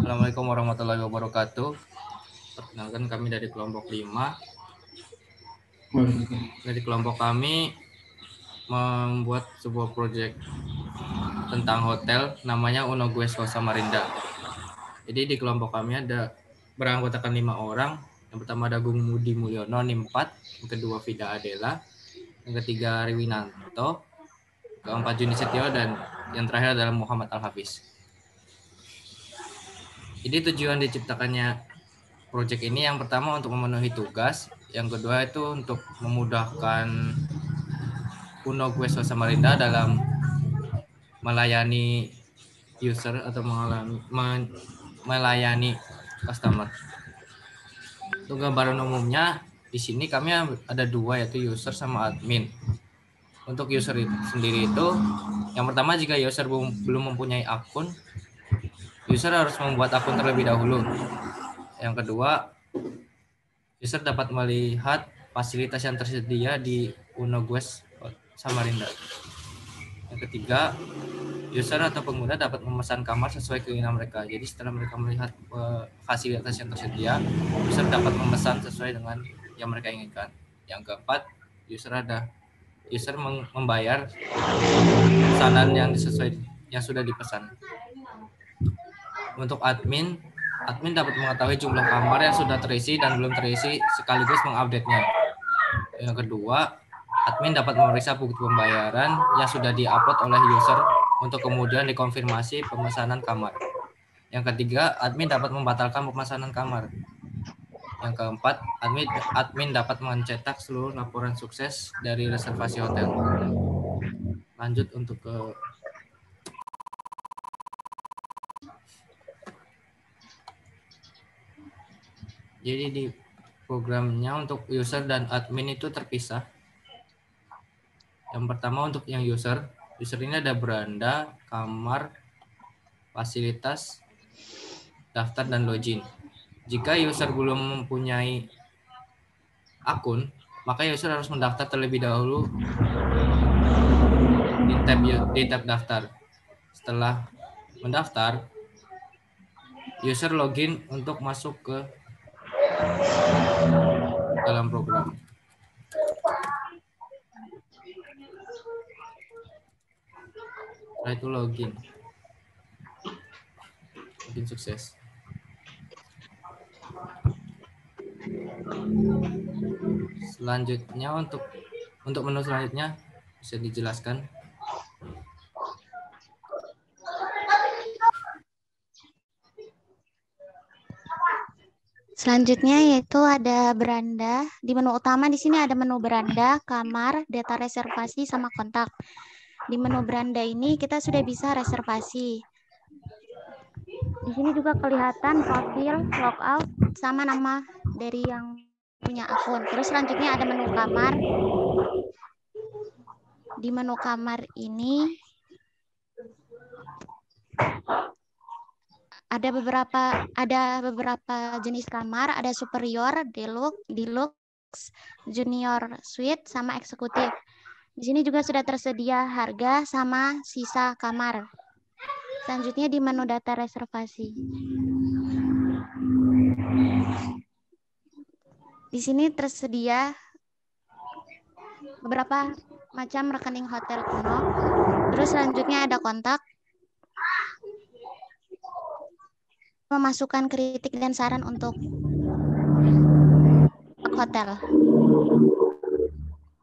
Assalamualaikum warahmatullahi wabarakatuh. Perkenalkan kami dari kelompok 5. Dari kelompok kami membuat sebuah proyek tentang hotel namanya Unogueso Samarinda. Jadi di kelompok kami ada beranggotakan 5 orang. Yang pertama ada Gung Mudi Mulyono NIM 4, yang kedua Vida Adela, yang ketiga Riwinanto, keempat Juni Setio, dan yang terakhir adalah Muhammad Al-Hafiz. Jadi tujuan diciptakannya proyek ini yang pertama untuk memenuhi tugas, yang kedua itu untuk memudahkan Unogueso Samarinda dalam melayani user atau melayani customer. Untuk gambaran umumnya di sini kami ada 2, yaitu user sama admin. Untuk user itu sendiri itu yang pertama, jika user belum mempunyai akun, user harus membuat akun terlebih dahulu. Yang kedua, user dapat melihat fasilitas yang tersedia di Unogueso Samarinda. Yang ketiga, user atau pengguna dapat memesan kamar sesuai keinginan mereka. Jadi setelah mereka melihat fasilitas yang tersedia, user dapat memesan sesuai dengan yang mereka inginkan. Yang keempat, user membayar pesanan yang sudah dipesan. Untuk admin dapat mengetahui jumlah kamar yang sudah terisi dan belum terisi sekaligus mengupdate-nya. Yang kedua, admin dapat memeriksa bukti pembayaran yang sudah diupload oleh user untuk kemudian dikonfirmasi pemesanan kamar. Yang ketiga, admin dapat membatalkan pemesanan kamar. Yang keempat, admin dapat mencetak seluruh laporan sukses dari reservasi hotel. Lanjut untuk ke jadi di programnya untuk user dan admin itu terpisah. Yang pertama untuk yang user ini ada beranda, kamar, fasilitas, daftar, dan login. Jika user belum mempunyai akun, maka user harus mendaftar terlebih dahulu di tab daftar. Setelah mendaftar, user login untuk masuk ke dalam program. Setelah itu login sukses. Selanjutnya untuk menu selanjutnya bisa dijelaskan. Selanjutnya yaitu ada beranda. Di menu utama di sini ada menu beranda, kamar, data reservasi, sama kontak. Di menu beranda ini kita sudah bisa reservasi. Di sini juga kelihatan profil, logout, sama nama dari yang punya akun. Terus selanjutnya ada menu kamar. Di menu kamar ini ada beberapa jenis kamar, ada superior, deluxe, junior suite, sama eksekutif. Di sini juga sudah tersedia harga sama sisa kamar. Selanjutnya di menu data reservasi. Di sini tersedia beberapa macam rekening hotel kuno. Terus selanjutnya ada kontak. Memasukkan kritik dan saran untuk hotel.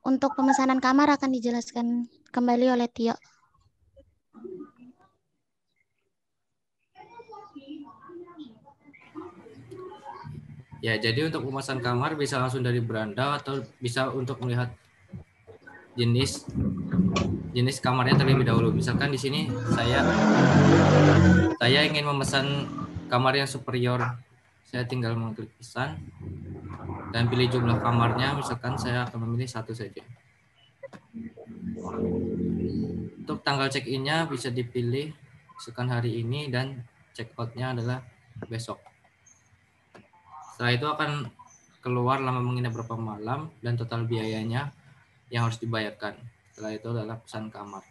Untuk pemesanan kamar akan dijelaskan kembali oleh Tio. Ya, jadi untuk pemesan kamar bisa langsung dari beranda atau bisa untuk melihat jenis kamarnya terlebih dahulu. Misalkan di sini saya ingin memesan kamar yang superior. Saya tinggal mengklik pesan dan pilih jumlah kamarnya. Misalkan saya akan memilih 1 saja. Untuk tanggal check-in-nya bisa dipilih misalkan hari ini dan check-out-nya adalah besok. Setelah itu akan keluar lama menginap berapa malam dan total biayanya yang harus dibayarkan. Setelah itu adalah pesan kamar.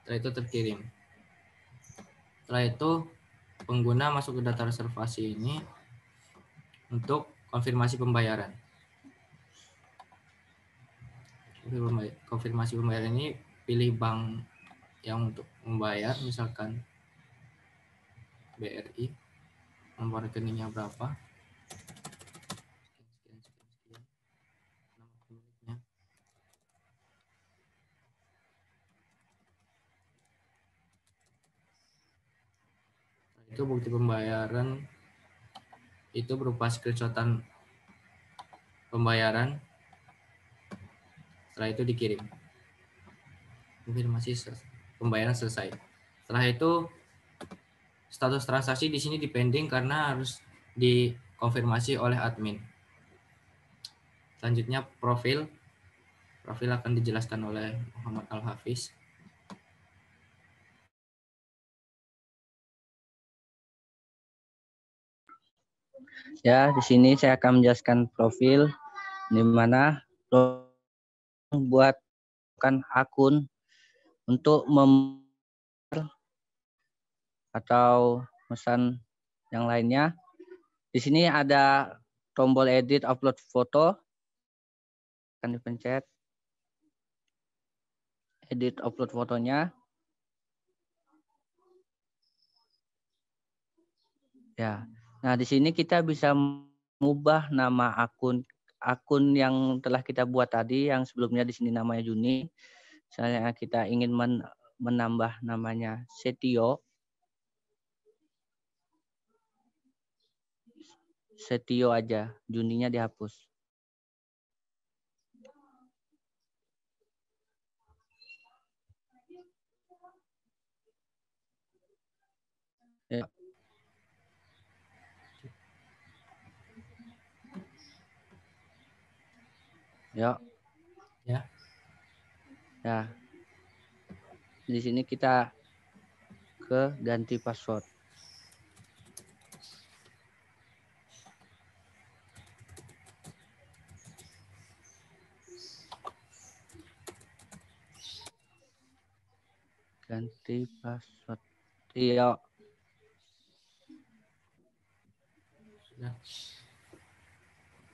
Setelah itu terkirim. Setelah itu pengguna masuk ke data reservasi ini untuk konfirmasi pembayaran. Konfirmasi pembayaran ini pilih bank yang untuk membayar, misalkan BRI, nomor rekeningnya berapa, nama pemiliknya. Itu bukti pembayaran itu berupa screenshotan pembayaran. Setelah itu dikirim. Konfirmasi pembayaran selesai. Setelah itu status transaksi di sini dipending karena harus dikonfirmasi oleh admin. Selanjutnya profil. Profil akan dijelaskan oleh Muhammad Al-Hafiz. Ya, di sini saya akan menjelaskan profil, di mana membuatkan akun untuk atau pesan yang lainnya. Di sini ada tombol edit upload foto, akan dipencet edit upload fotonya. Ya, nah di sini kita bisa mengubah nama akun yang telah kita buat tadi, yang sebelumnya di sini namanya Juni. Misalnya kita ingin menambah namanya Setio. Setio aja, Juninya dihapus. Ya. Ya. Ya. Ya. Di sini kita ke ganti password. Ganti password. Iya. Ya.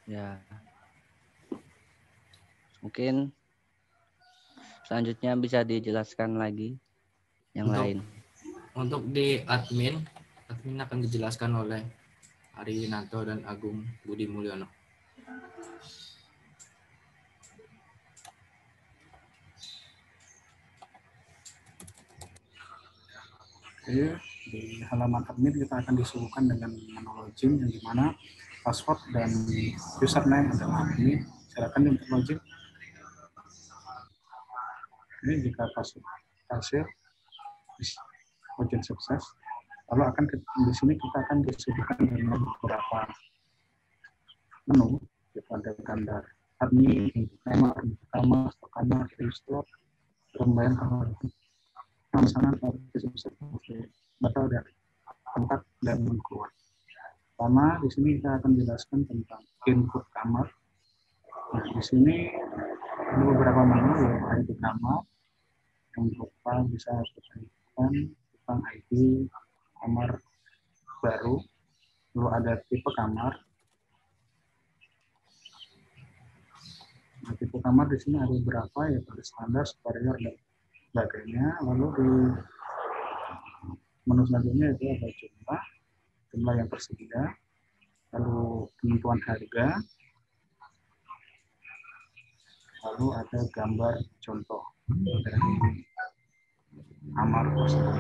Ya. Mungkin selanjutnya bisa dijelaskan lagi yang lain. Untuk di admin akan dijelaskan oleh Ari Winanto dan Agung Budi Mulyono. Oke, di halaman admin kita akan disuguhkan dengan menu login yang dimana password dan username adalah admin. Silakan untuk login. Ini jika password berhasil, login sukses. Lalu di sini kita akan disuguhkan dengan beberapa menu. Kita ada gambar admin, nama, kamar, restore, pembayaran kamar. Misalnya batal dari kontak dan keluar. Pertama, di sini kita akan jelaskan tentang input kamar. Nah, di sini ada beberapa menu yaitu kamar yang berupa bisa kita inputkan tentang ID kamar baru, lalu ada tipe kamar. Nah, tipe kamar di sini ada beberapa yaitu ada standar, superior, dan sebagainya. Lalu di menu selanjutnya itu ada jumlah yang tersedia, lalu penentuan harga, lalu ada gambar contoh dari kamar tersebut.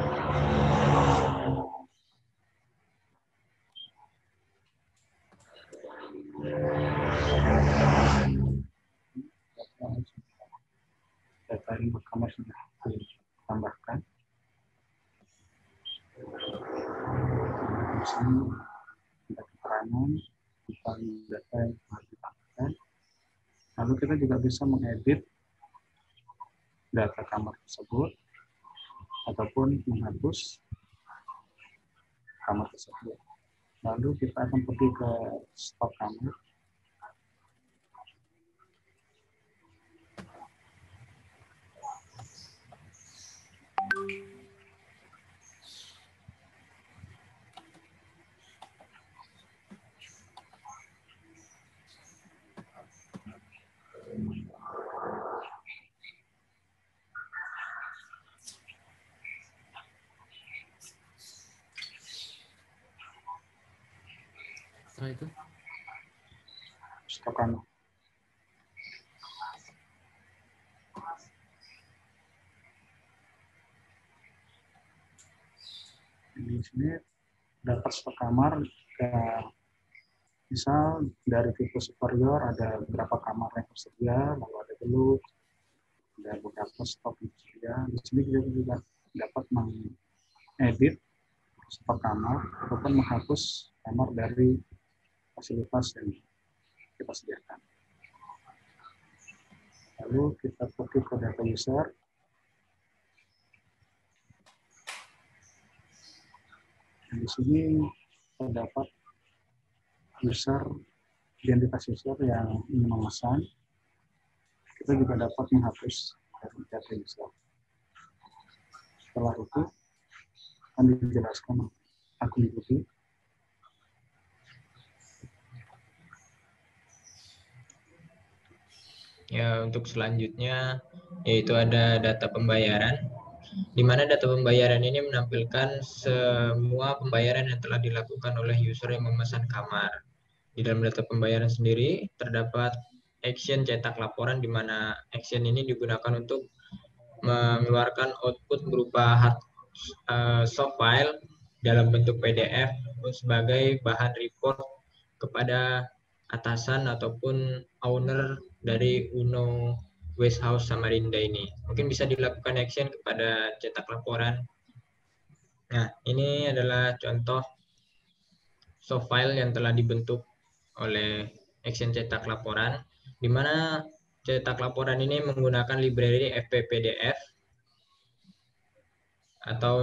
Data input kamar sudah ditambahkan. Di sini ada keterangan tentang data yang harus ditambahkan. Lalu kita juga bisa mengedit data kamar tersebut ataupun menghapus kamar tersebut. Lalu kita akan pergi ke stok kamar. Apa itu? Stok kamar. Di sini dapat stok kamar, misal dari tipe superior ada beberapa kamar yang tersedia, lalu ada geluk, ada beberapa stok yang tersedia. Di sini kita juga dapat mengedit stok kamar ataupun menghapus kamar dari fasilitas yang kita sediakan. Lalu kita pergi ke data user. Di sini terdapat user, identitas user yang ingin memesan. Kita juga dapat menghapus dari data user. Setelah itu akan dijelaskan akun booking. Ya, untuk selanjutnya yaitu ada data pembayaran, di mana data pembayaran ini menampilkan semua pembayaran yang telah dilakukan oleh user yang memesan kamar. Di dalam data pembayaran sendiri terdapat action cetak laporan, di mana action ini digunakan untuk mengeluarkan output berupa soft file dalam bentuk PDF sebagai bahan report kepada atasan ataupun owner dari Uno Guest House Samarinda ini. Mungkin bisa dilakukan action kepada cetak laporan. Nah, ini adalah contoh soft file yang telah dibentuk oleh action cetak laporan, di mana cetak laporan ini menggunakan library FPPDF atau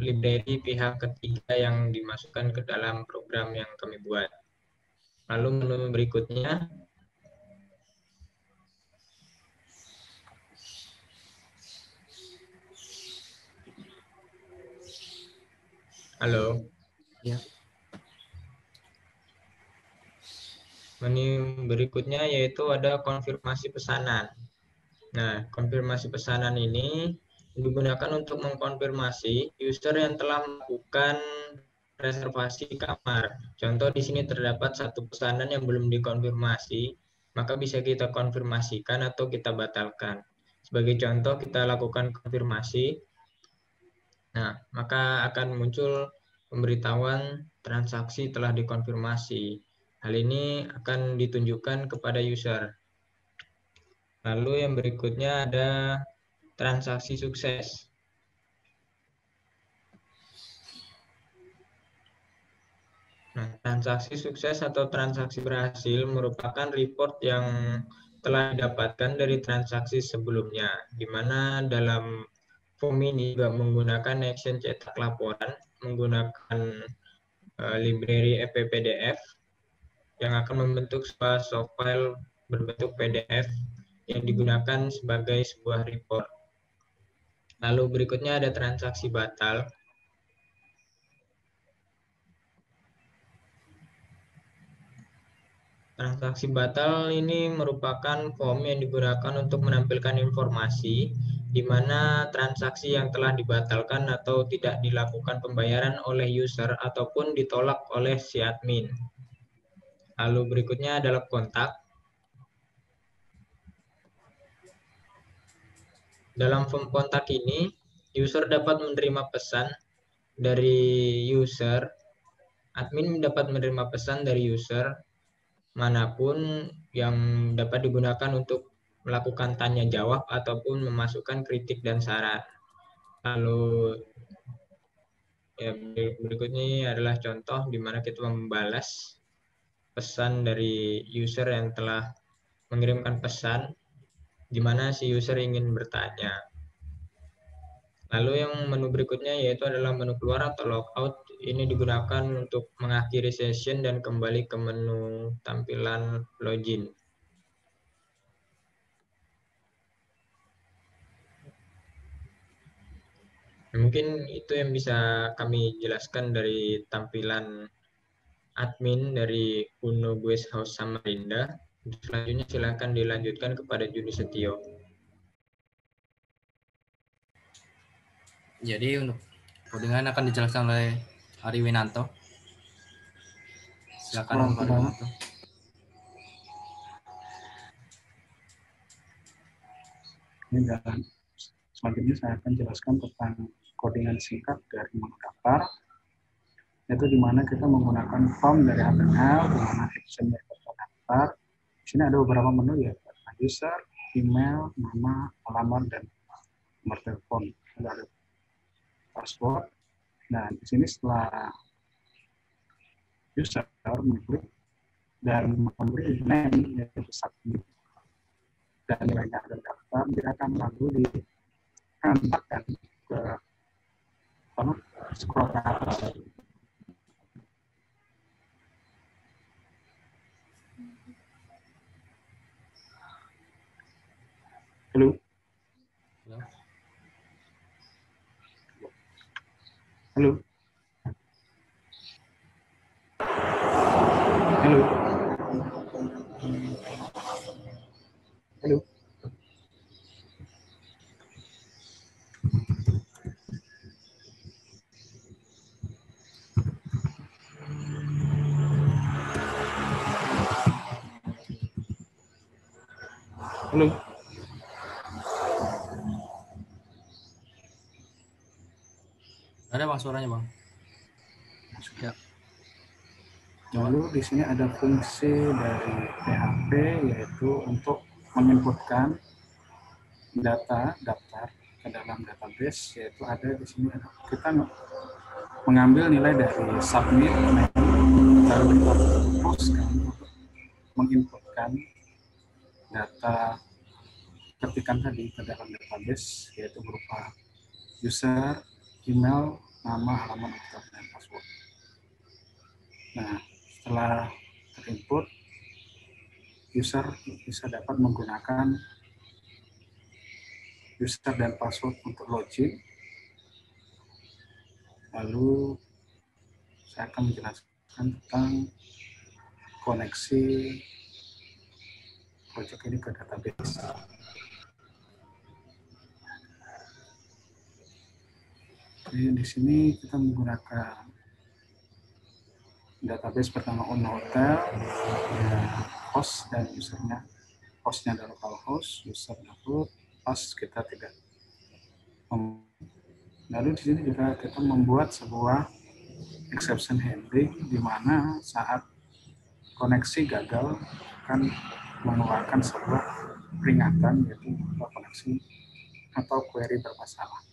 library pihak ketiga yang dimasukkan ke dalam program yang kami buat. Lalu menu berikutnya, halo. Ya. Menu berikutnya yaitu ada konfirmasi pesanan. Nah, konfirmasi pesanan ini digunakan untuk mengkonfirmasi user yang telah melakukan reservasi kamar. Contoh di sini terdapat satu pesanan yang belum dikonfirmasi, maka bisa kita konfirmasikan atau kita batalkan. Sebagai contoh kita lakukan konfirmasi. Nah, maka akan muncul pemberitahuan transaksi telah dikonfirmasi. Hal ini akan ditunjukkan kepada user. Lalu yang berikutnya ada transaksi sukses. Nah, transaksi sukses atau transaksi berhasil merupakan report yang telah didapatkan dari transaksi sebelumnya, di mana dalam form ini juga menggunakan action cetak laporan, menggunakan library FPPDF yang akan membentuk sebuah soft file berbentuk PDF yang digunakan sebagai sebuah report. Lalu berikutnya ada transaksi batal. Transaksi batal ini merupakan form yang digunakan untuk menampilkan informasi di mana transaksi yang telah dibatalkan atau tidak dilakukan pembayaran oleh user ataupun ditolak oleh si admin. Lalu berikutnya adalah kontak. Dalam form kontak ini, user dapat menerima pesan dari user, admin dapat menerima pesan dari user manapun yang dapat digunakan untuk melakukan tanya jawab ataupun memasukkan kritik dan saran. Lalu ya, berikutnya adalah contoh di mana kita membalas pesan dari user yang telah mengirimkan pesan di mana si user ingin bertanya. Lalu yang menu berikutnya yaitu adalah menu keluar atau logout. Ini digunakan untuk mengakhiri session dan kembali ke menu tampilan login. Mungkin itu yang bisa kami jelaskan dari tampilan admin dari Uno Guest House Samarinda. Selanjutnya silakan dilanjutkan kepada Juni Setio. Jadi untuk codingan akan dijelaskan oleh Ari Winanto. Silakan Bapak Rinoto. Ini dan selanjutnya saya akan jelaskan tentang codingan singkat dari menu daftar, yaitu di mana kita menggunakan form dari HTML, di mana actionnya terdaftar. Di sini ada beberapa menu ya, user, email, nama, alamat, dan nomor telepon. Ada password. Nah, di sini setelah user mengklik dan memberi name yaitu submit dan nilainya ada daftar, dia akan lalu diantarkan ke scroll ke atas. Halo. Halo. Halo. Halo. Halo. Ada Bang suaranya Bang? Ya. Lalu di sini ada fungsi dari PHP yaitu untuk menginputkan data daftar ke dalam database, yaitu ada di sini kita mengambil nilai dari submit lalu kita postkan untuk menginputkan data ketikan tadi ke dalam database, yaitu berupa user, email, nama, alamat, dan password. Nah, setelah terinput, user bisa dapat menggunakan user dan password untuk login. Lalu saya akan menjelaskan tentang koneksi project ini ke database. Jadi di sini kita menggunakan database pertama on hotel, ya, host dan usernya. Hostnya adalah localhost, user root, host kita tidak. Lalu di sini juga kita membuat sebuah exception handling di mana saat koneksi gagal akan mengeluarkan sebuah peringatan, yaitu koneksi atau query bermasalah.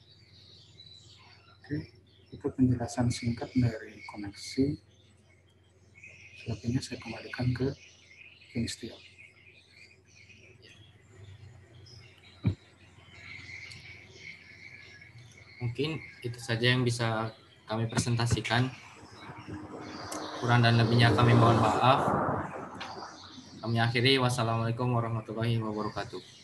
Oke, itu penjelasan singkat dari koneksi. Selebihnya saya kembalikan ke Kingstil. Mungkin itu saja yang bisa kami presentasikan. Kurang dan lebihnya kami mohon maaf. Kami akhiri. Wassalamualaikum warahmatullahi wabarakatuh.